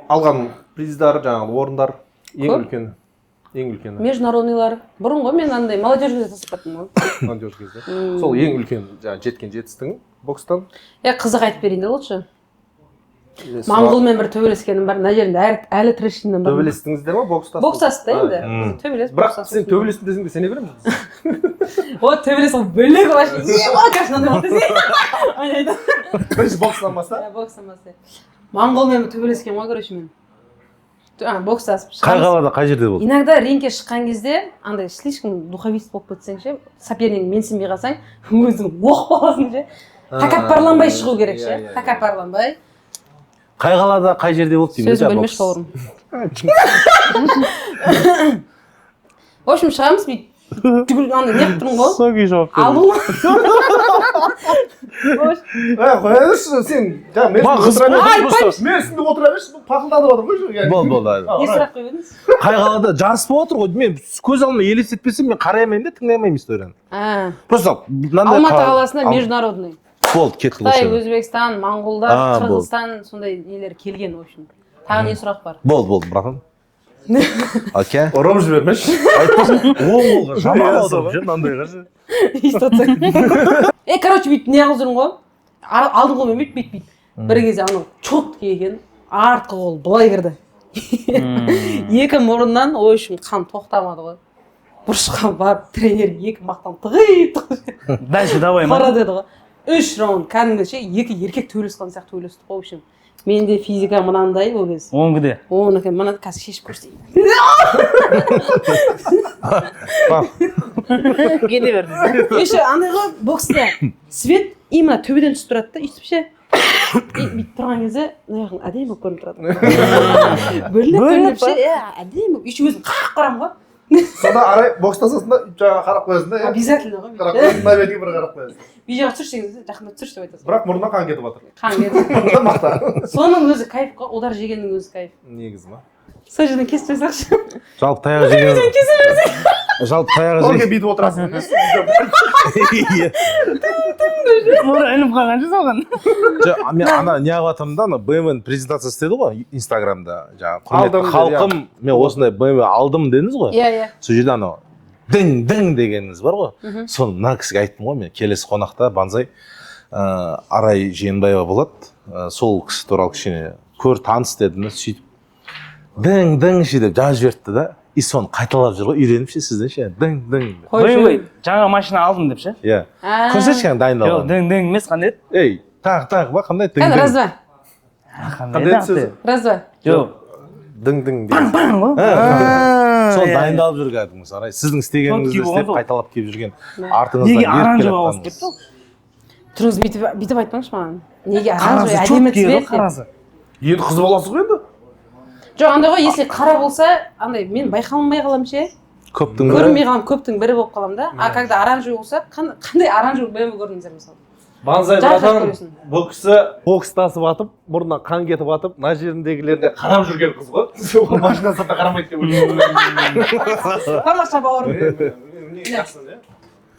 алған приздар, жаңағы орындар ең үлкен. Международныйлар. Бұрын ғой мен андай молодежь кезде тасып баттым ғой. Молодежь кезде. Сол ең үлкен жеткен жетістігің бокстан. Қызық айтып берейін де лучше. Моңғолмен бір төбелескенім бар, мына жерінде әлі тіршілігінен бар. Төбелестіңіздер ма бокстасыз? Бокстасыз да енді. Төбелес, бірақ сен төбелестің десең де сене беремін. О, төбелес ол бөлек олаш. Конечно, андай болды сен. Айнайды. Бірінші бокстан баста? Бокстан баста. Моңғолмен төбелескен ғой, короче мен. Бокстасып қай қалада, қай жерде болды? Иногда рингке шыққан кезде андай слишком духовист болып кетсең ше, соперник менсінбей қалсаң, өзің оқ боласың ше. Тәкаппарланбай шығу керек ше. Тәкаппарланбай. Қай қалада, қай жерде болды деймін. Сөзім білмеш бауырым. В общем, шығамыз бүйтіп. Түгіл андай неғып тұрмын ғой. Соги жауап Алдың ғой. қоя берші сен жаңа мен Маған қызық мен үстінде отыра берші пақылдатып отыр ғой жоқ болды не сұрақ қойып едіңіз? қай қалада жарыс болып отыр ғой мен көз алдыма елестетпесем мен қарай алмаймын да тыңдай алмаймын историяны просто мынандай Алматы қаласына международный болды кетті Қытай, осы Өзбекстан, Моңғолдар, Қырғызстан сондай нелер келген в общем. Тағы не сұрақ бар? болды братан оке ұрып жібермеші ол жаман аударып жүр мынандайға ше Короче, бүйтіп не қылып жүрмін ғой. Алдыңғы қолмен бүйтіп. Бір кезде анау четкий екен, артқы қол былай кірді. Екі мұрыннан ой үшін қан тоқтамады ғой. Бұрышқа барып тренер екі мақтан тығый. Дальше давай. Қара деді ғой. 3 раунд кәдімгіше екі еркек төбелескен сияқты төбелестік қой в общем. Менде физика мынандай ол кез. Оңгіде. Оныкі мына қазір шешіп көрсетейін. Кете берді. Еще андай ғой бокста свет именно төбеден түсіп тұрады да өйтіп ше. Бүйтіп тұрған кезде мына жағың әдемі болып көрініп тұрады. Бөлініп ше, әдемі. Еще өзім қарап ғой. сонда арай бокстасасың да жаңағы қарап қоясың да Обязательно ғой. қарап қоясың мына бетке бір қарап қоясың Би жаққа түсірші деген кезде жақындап түсірші деп айтасың. бірақ мұрнынан қан кетіп жатыр Қан кетті. мақта Соның өзі кайф қой, удар жегеннің өзі кайф. негізі ма Сол жерден кесіп тастайықшы. жалпы таяқ жеген Кесе берсең. жалпы таяқ ол жеген бүйтіп отырасың Мұра іліп қалған жүз алған. мен ана не қылып жатырмын да ана BMW презентация істеді ғой инстаграмда жаңағы Алдым құрметті деді, халқым мен осындай BMW алдым дедіңіз ғой Иә. сол жерде анау дың дегеніңіз бар ғой соны мына кісіге айттым ғой мен келесі қонақта банзай Арай Жиенбаева болады сол кісі туралы кішкене таныс дедім сөйтіп дың ше деп жазып жіберіпті да и соны қайталап жүр ғой үйреніп ше сізден ше дың Бой, жаңа машина алдым деп ше. иә көрсетші кәне Жоқ, дайындалған дөң емес қандай еді? ей тағы ба қандай Кәді раз-два. Қандай еді? Раз-два. Жоқ. дың соны дайындалып жүр кәдімгісі Арай сіздің істегеніңізді істеп қайталап келіп жүрген артыңыздан Неге еріп оранжевый келе ауысып жатқаныңыз. Тұрыңыз кетті? бүйтіп айтпаңызшы маған. Неге Қарасы әдемі четкий цвет ғой деп. қарасы. енді қыз баласыз ғой енді Жоқ, андай ғой, если қара болса, андай мен байқалмай қалам ше. көптің Көрінмей қалам, көптің бірі болып қалам да. А когда оранжевый болса, қандай оранжевый BMW көрдіңіздер мысалы? банзай Жарқырап братан көресің. бұл кісі бокстасып атып мұрнынан қан кетіп атып мына жеріндегілеріне қарап жүрген қыз ғой сол машина сыртына қарамайды деп ойлаймын Тамаша бауырым.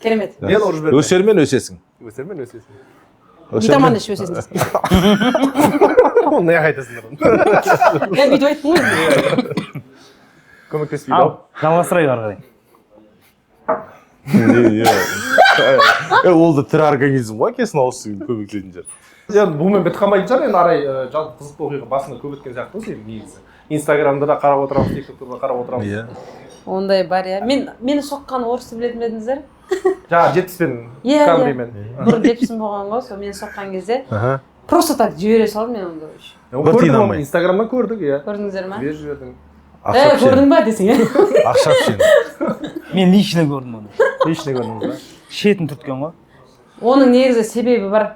Керемет. мен ұрып жібердім өсермен өсесің өсермен өсесің Витамин ішіп өсесіңіз. оны не айтасыңдар Я бүйтіп айттым ғой. көмектеспейді ау Жалғастырайық ары қарай. ол да тірі организм ғой кесін ауызсу көмектейтін жер енді бұнымен бітіп қалмайтын шығар енді арай жалпы қызықты оқиға басында көп өткен сияқты ғой сенің негізі инстаграмда да қарап отырамыз тиктокта да қарап отырамыз иә Ондай бар иә. Мені соққан орысты білетін бе едіңіздер? жаңағы 70-пен Иә. камримен Бұрын 70 болған ғой, сол мені соққан кезде просто так жібере салдым мен онда вообще. бір тиын көрдім алмай. инстаграмнан көрдік иә Көрдіңіздер ма? жіберіп жібердің Көрдің ба десең иә? ақша пішен Мен лично көрдім оны. лично көрдіңіз ба Шетін түрткен ғой. Оның негізі себебі бар.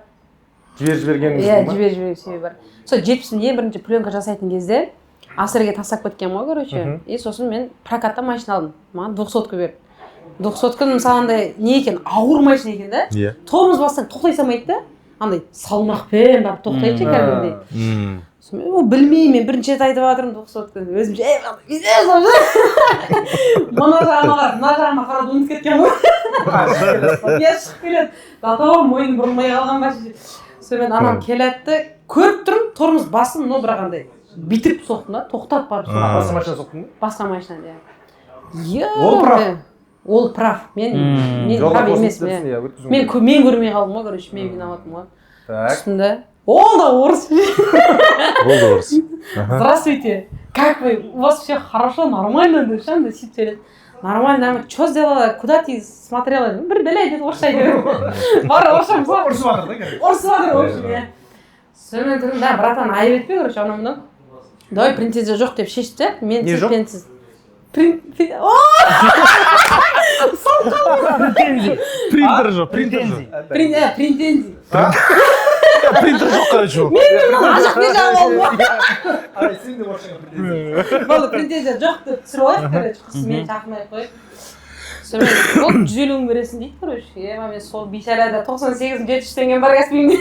жіберіп жібергеніңіз Иә, ма жіберіп жіберген себебі бар. Сол 70-ін ең бірінші пленка жасайтын кезде асырге тастап кеткен ғой, короче. И сосын мен прокатта машина алдым. Маған 200-ка берді. 200-ка мысалы андай не екен, ауыр машина екен да. иә Тормоз бассаң тоқтай салмайды да. Андай салмақпен барып тоқтайды ше кәдімгідей. Ол білмеймін, мен бірінші рет айтып жатырмын 200-ка. Өзімше мына жағыма қарап ұмытып кеткен ғой. Я шығып келеді. Зато мойын бұрылмай қалған ба. Сонымен анам келеді, көріп тұрмын, тормоз басым, но бірақ андай битіріп соқтым да, тоқтап барып басқа машина соқтың ба басқа машина иә. Ол прав. Ол прав. Мен прав емеспін. Мен көрмей қалдым ғой, короче, мен виноватым ғой. так Үстінде. Ол да орыс. ол да орыс Здравствуйте. Как вы? У вас все хорошо, нормально? Да что сөйтіп сөйледі. Нормально. Что сделала? Куда ты смотрела? Бір бәле деді орысша айтып. Бар орысша мысалы. ұрысып жатыр да короче Ұрысып жатыр в общем, иә. Сонымен тұрдым, да, братан, айып етпе, короче, анау-мынау. Давай претензия жоқ деп шешті де, мен Не жоқ? претензия. принтер жоқ Претензий. Претензия. принтер жоқ короче ол Ажық не жауап алдым. арай сен де орысшаға претензия Болды, претензия жоқ деп түсіріп алайық, короче, қыз мені шақырмай ақ қойып. сонымен болды 150 мың бересің дейді короче. Мен сол бейшарада 98-700 бар каспиімде.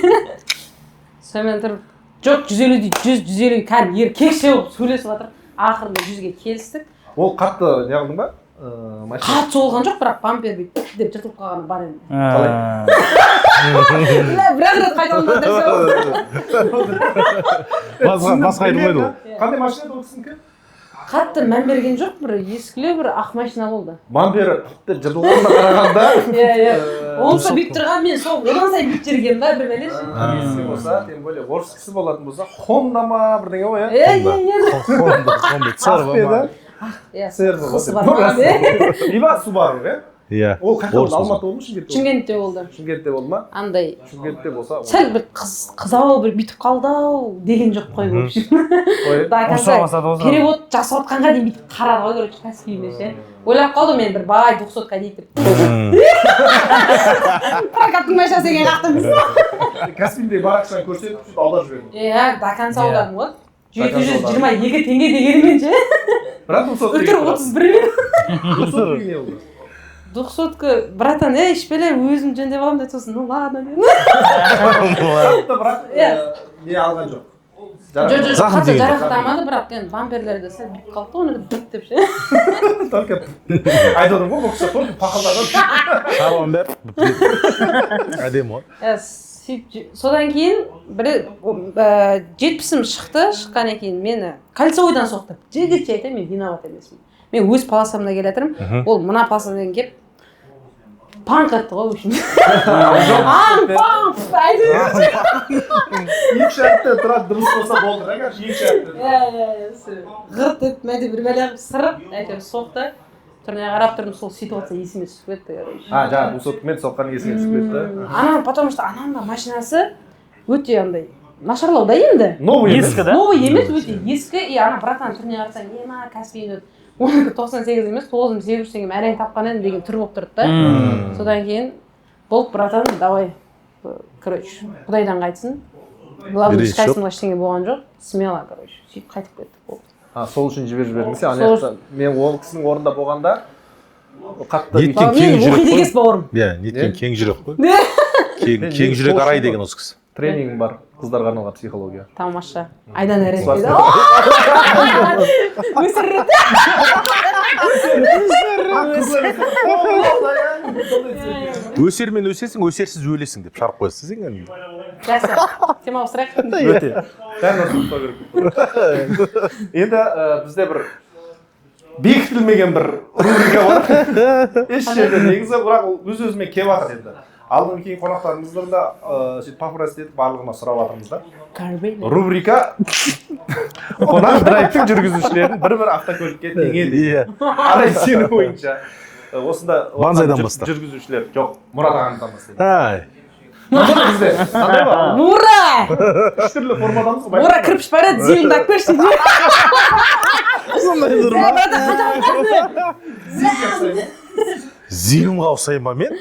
Сонымен тұрып жоқ 150 дейді 100-150 кәдімгі еркекше болып сөйлесіп жатыр. Ақырында 100-ге келістік. Ол қатты не қылдың ба? Қатты болған жоқ, бірақ бампер бүйтіп деп жыртылып қалғаны бар енді. Бірақ рет қайталанды. Басқа айтылмайды ол. Қандай машина еді ол кісінікі? Қатты мән берген жоқ, бір ескілеу бір ақ машина болды. Бампері тіпті жыртылғанына қарағанда. Онысы бүйтіп тұрған мен сол одан сайын бүйтіп жүрген ба бір бәлеш. Ескі болса, тем более орыс кісі болатын болса, Honda ма бірдеңе ғой, Қысы бар ма? Либо Subaru, Иә. Ол қайда болды? Алматы болды ма, Шымкентте болды? Шымкентте болды. Шымкентте болды ма? Андай. Шымкентте болса. Сәл бір қызау бір бүйтіп қалды ау деген жоқ қой в общем. Перевод жасап отқанға дейін бүйтіп қарады ғой короче каспиіме ше. Ойлап қалдым мен бір бай 200-қа дейді деп. Прокаттың машинасы екен қақтыңыз. Каспиімде бар ақшаны көрсетіп сөйтіп аударып жібердім. Иә, до конца аударым ғой. 722 теңге дегенмен ше. Бірақ 200 Өтір 31 не болды? 200-ка, братан, ішпеле өзім жөндеп аламын деп сосын, ну ладно дедім. Бірақ не алған жоқ. Жоқ, қатты жарақтамады, бірақ енді бамперлерді сәл бүйтіп қалды, оны бүт деп ше. Только айтып ғой, бұл кісі только пақылдаған. Шаруам бәрі әдемі ғой. Содан кейін 70-ім шыққаннан кейін мені кольцевойдан соқты. Жігітше айтамын, мен виноват емеспін. Мен өз полосамда келатырмын, ол мына полосадан келіп панк атты ғой, в общем. Панк! Екі шәртті тұрады, дұрыс болса болды, рәкәш, екі шәртті. Ғырт өтіп, мәді бір бәлі қып сырып, әйтеуір соқты. Түріне қарап тұрдым, сол ситуация есіме түсіп кетті. Жаңа ұсотымен соққан есіме түсіп кетті. Потому что анамда машинасы өте андай нашарлау да енді. Новый емес, да? Новый емес, өте ескі. И ана братан түріне қарасаң, ема каспиін өт. 98 емес, 9800 теңге әрең тапқан едім деген түр болып тұрды да. Содан кейін болып братан, давай, короче, құдайдан қайтсын. Главное, ешқайсымға ештеңе болған жоқ. Смело, короче, сөйтіп қайтып кеттік болды. Сол үшін жіберіп жібердіңіз, ана жақта мен ол кісінің орнында болғанда қатты Неткен мен оқиды екес бауырым. Иә, неткен кең жүрек қой. Кең жүрек арай деген осы кісі. Тренинг бар, қыздарға арналған психология. Тамаша. Айдан әрі дейді. Өсіррет. Өсермен өсесің, өсерсіз өлесің деп шарқ қойсыз ең. Жақсы. Тема ауыстырайық. Өте. Бәрін ұсынып керек. Енді бізде бір бекітілмеген бір рубрика бар. Еш жерде негізі, бірақ өз-өзіме келіп жатыр енді. Алдын кейін қонақтарымыздың да пафорас етіп барлығына сұрап жатырмыз да. Рубрика қонақ драйвтың жүргізушілерін бір-бір автокөлікке теңеді. Арай сенің ойынша. Осында Банзайдан бастап. Жүргізушілер жоқ, Мұрат ағамыздан бастайды. Бізде қандай бар? Мура! Үш түрлі формадамыз ғой. Мура кірпіш бар еді, зиліңді алып берші дейді. Сондай дұрма. Зилімға ұқсаймын ба мен?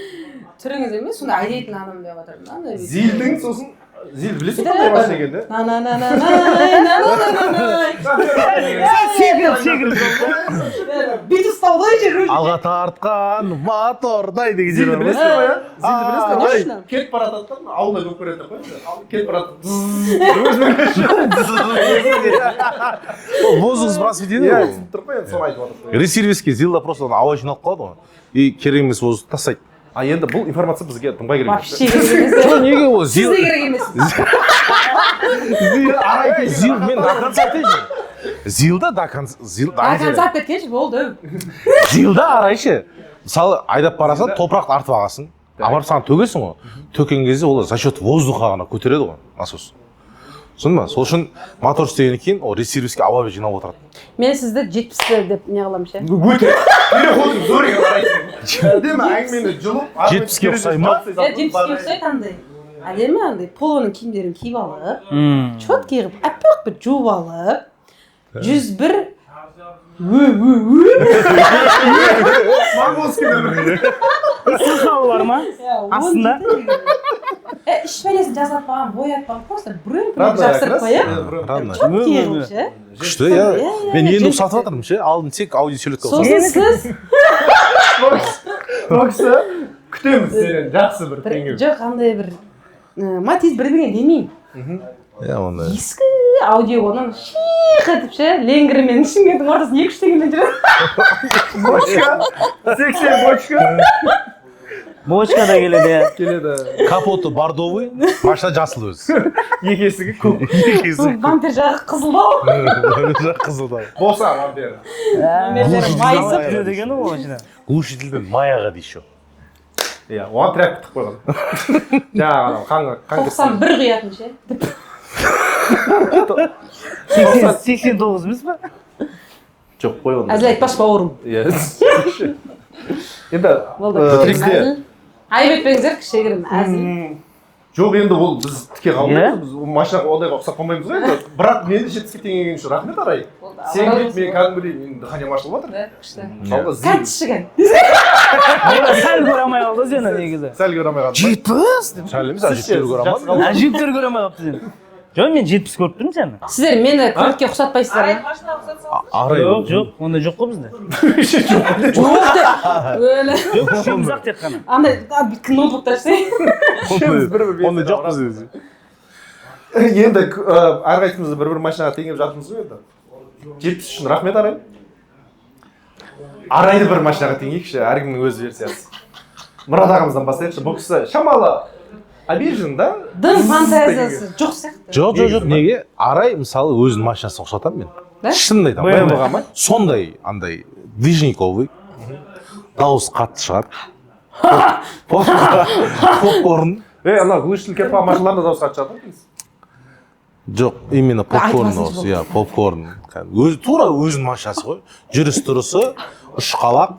Түріңіз емес, сонда айдайтын адам деп жатырмын. Зилдің сосын зил білесің қандай машина екенді? Секіл. Бет ұстаудай жер. Алға тартқан мотордай деген Зилді жер бар. білесің ғой, иә? Зилді конечно. білесің ғой? Кетіп бара жатқан ауылда көп көреді қой. Кетіп бара жатқан. Воздух сбрасывать етеді ғой. ғой. Түсініп тұр ғой, енді соны айтып жатыр. Ресервиске зилда просто ауа жиналып қалады ғой. И керек емес воздух тастайды. Енді бұл информация бізге тыңбай керек. Вообще керек емес. Неге ол зил? Сізде керек емес. Зил мен до конца айтайыншы. Зилда до конца. Концерт кеткенше болды. Зилда арайшы. Мысалы айдап барасың, топырақты артып аласың. Апарып саған төгесің ғой. Төккен кезде ол за счет воздуха ғана көтереді ғой насос. Түсіндің ба? Сол үшін мотор істегеннен кейін ол ресервиске ауа жинап отырады. Мен сізді 70-ті деп не қыламын ше. Өте. Переходың зориға қарайсың. Әдемі әңгімені жұлып. 70-ке ұқсай ма? 70-ке ұқсайды андай. Әдемі андай полоның киімдерін киіп алып, четкий қылып, әппақ бір жуып алып, 101 Моңғолский нөмір. Сылқалы бар ма? Астында? Іш бәлесін жасатпаған, боятпаған, просто біреу Родная жасырып қояп. Родная. Четкий қылып ше. Күшті, иә. Мен енді ұқсатып жатырмын ше. Алдын тек аудио сөйлетіп Сосын сіз ол кісі күтеміз сенен жақсы бір теңеу. жоқ андай бір матиз бірдеңе демеймін. иә ондай Ескі аудио онан шиқ етіп ше Ленгірмен Шымкенттің ортасында 2-3 теңгемен жүреді. Бочка, 80 бочка. Бочка да келеді. Келеді. капоты бордовый машина жасыл өзі Екі есігі көк. Бампер жағы қызылдау. қызылдау Болса вампир. Нөмерлері майысып. жүреді екен ол машина. глушительден маяға дейді еще Иә, оған тряпка тығып қойған. Жаңағы қан 91 құятын ше. 89 емес па? жоқ қой оны. Әзіл айтпаш бауырым. Иә. Енді Болды. бітірікте Әзіл. Айып етпеңіздер, кішігірім әзіл. жоқ енді ол біз тіке Иә? қалмаймыз. Біз машинаға ондайға ұқсап қалмаймыз ғой енді. Бірақ мен 70 теңгеге үшін рахмет арай. Сен келіп мен кәдімгідей менің дыханиям ашылып жатыр. Да, күшті. Мысалға Кәт ішіген. Сәл көре алмай қалды сені негізі. сәл көре алмай қалдым. 70 деп. шәл емес әжептәуір көре алмадым Әжептәуір көре алмай қалыпты сені. Жоқ, мен 70 көріп тұрмын сені. Сіздер мені көлікке ұқсатпайсыздар ма? арай Жоқ, ондай жоқ қой бізде. Жоқ деп. Өлі. Жоқ, үшеуміз ақ тек қана. Андай ноутбуктар ше. ондай жоқ бізде Енді әрқайсымыз бір машинаға теңеп жатырмыз ғой енді. 70 үшін рахмет арай. Арайды бір машинаға теңейікші, әркімнің өз версиясы. Мұрат ағамыздан бастайықшы. Бұл кісі шамалы обижен, да? Дым фантазиясы жоқ сияқты. жоқ неге арай мысалы өзінің машинасын ұқсатамын мен Да? шынымды айтамын BMW-ға ма? сондай андай движниковый дауыс қатты шығады попкорн Анау глушитель керпа машиналарында дауыс қатты шығады ғой. жоқ именно попкорн айтпасаңыз осы иә попкорн өзі тура өзінің машинасы ғой жүріс тұрысы ұшқалақ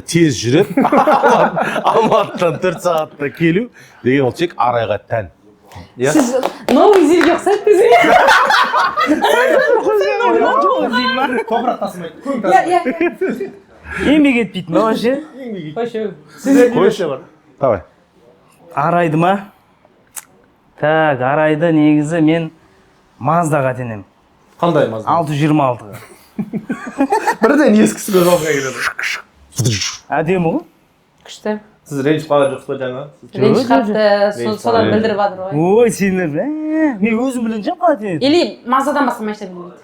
тез жүреді алматыдан 4 сағатта келу деген ол тек арайға тән Сіз новый зилге ұқсайды десең. Топырақ тасымайды. Көң Иә, тасымайды. иә. Еңбек етпейді ма вообще? Қойшы. Сізде неше бар? давай Арайды ма? Так, арайды негізі мен Маздаға тенем. Қандай мазда? 626-ға. Бірден ескісі көз алдыңа келеді. Әдемі ғой? Күшті. Сіз ренжіп қалған жоқсыз ба жаңа? Ренж қатты, содан Ренж. білдіріп жатыр ғой. Ой, сендер, мен өзім білінeceğim қалай тенеді. Или Маздадан басқа машина білмейді.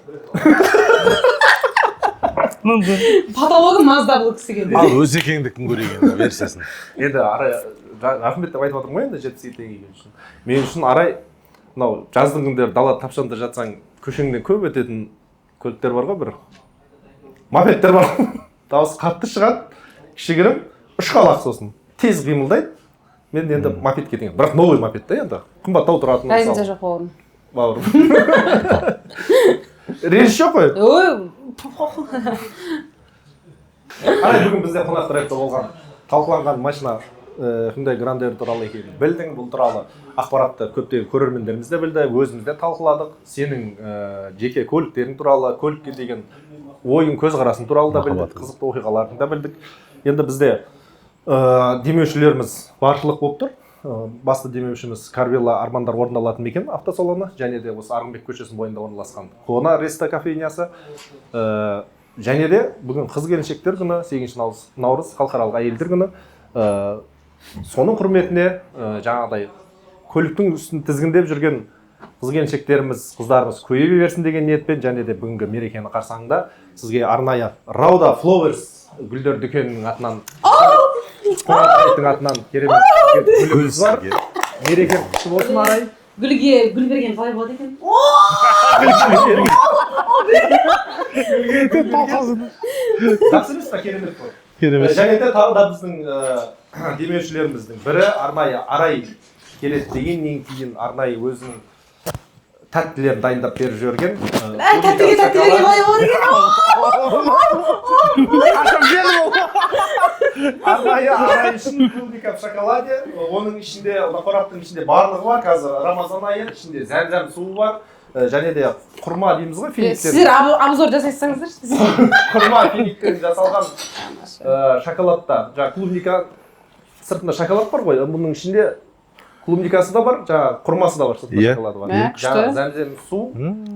Мүмкін. Патологы Мазда бұл кісіге. ал өзекеңді кім көреген версиясын Енді арай рахмет деп айтып жатырмын ғой енді 72 теңгеге үшін. Мен үшін арай мынау жаздың күндері дала тапшанда жатсаң көшеңден көп өтетін көліктер бар ғой бір. Мопедтер бар. Дауысы қатты шығады. Кішігірім ұшқалақ сосын. Тез қимылдайды. Мен енді мопедке теңеймін. Бірақ новый мопед та енді. Қымбаттау тұратын Разница жоқ бауырым. Бауырым. Реніш жоқ қой. Ой, Арай бүгін бізде қонақ райда болған талқыланған машина Hyundai Grand Air туралы екенін білдің. Бұл туралы ақпаратты көптеген көрермендеріміз де білді, өзіміз де талқыладық. Сенің жеке көліктерің туралы, көлікке деген ойын көзқарасың туралы да білдік, қызықты оқиғаларын да білдік. Енді бізде демеушілеріміз баршылық болып тұр. Басты демеушіміз Карвелла Армандар орындалатын мекен автосалоны, және де осы Арғынбек көшесінің бойында орналасқан Кона Реста кофейнясы. Және де бүгін қыз келіншектер күні, 8 наурыз халықаралық әйелдер күні. Соның құрметіне жаңағыдай көліктің үстін тізгіндеп жүрген қыз келіншектеріміз, қыздарымыз көбейе берсін деген ниетпен, және де бүгінгі мерекені қарсаңында сізге арнайы Рауда Flowers гүлдер дүкенінің атынан қонақтың атынан керемет гүліміз бар. Мереке құтты болсын арай. гүлге гүл берген қалай болады екен? Жақсы емес па, керемет қой. керемет Және де тағы да біздің демеушілеріміздің бірі арнайы арай келеді дегеннен кейін арнайы өзінің тәттілерін дайындап беріп жіберген. Тәттіге қалай болады екен? Арнайы арай үшін клубника в шоколаде. Оның ішінде, қораптың ішінде барлығы бар. Қазір Рамазан айы, ішінде зәм-зәм суы бар. Және де құрма дейміз ғой, финиктен. Сіздер обзор жасайсаңыздар. Құрма финиктен жасалған шоколадта. Жаңа клубника сыртында шоколад бар ғой, бұның ішінде клубникасы да бар, жаңа құрмасы да бар, сыртында шоколады бар. Жаңа зәм-зәм су.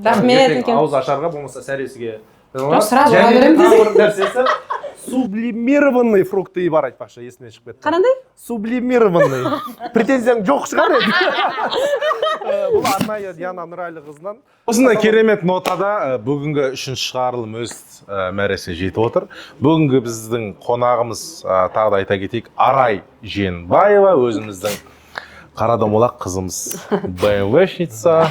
Рахмет екен. Ауыз ашарға, болмаса сәресіге. Сразу беремін десең. Нәрсесі су сублимированный фрукты бар айтпақшы, есімнен шығып кетті. Қандай? Сублимированный. Претензияң жоқ шығар еді. Бұл арнайы Диана Нұрайлы қызынан. Осындай керемет нотада бүгінгі үшінші шығарылым өз мәресіне жетіп отыр. Бүгінгі біздің қонағымыз тағы да айта кетейік, Арай Жиенбаева, өзіміздің қара домалақ қызымыз, BMW-шница.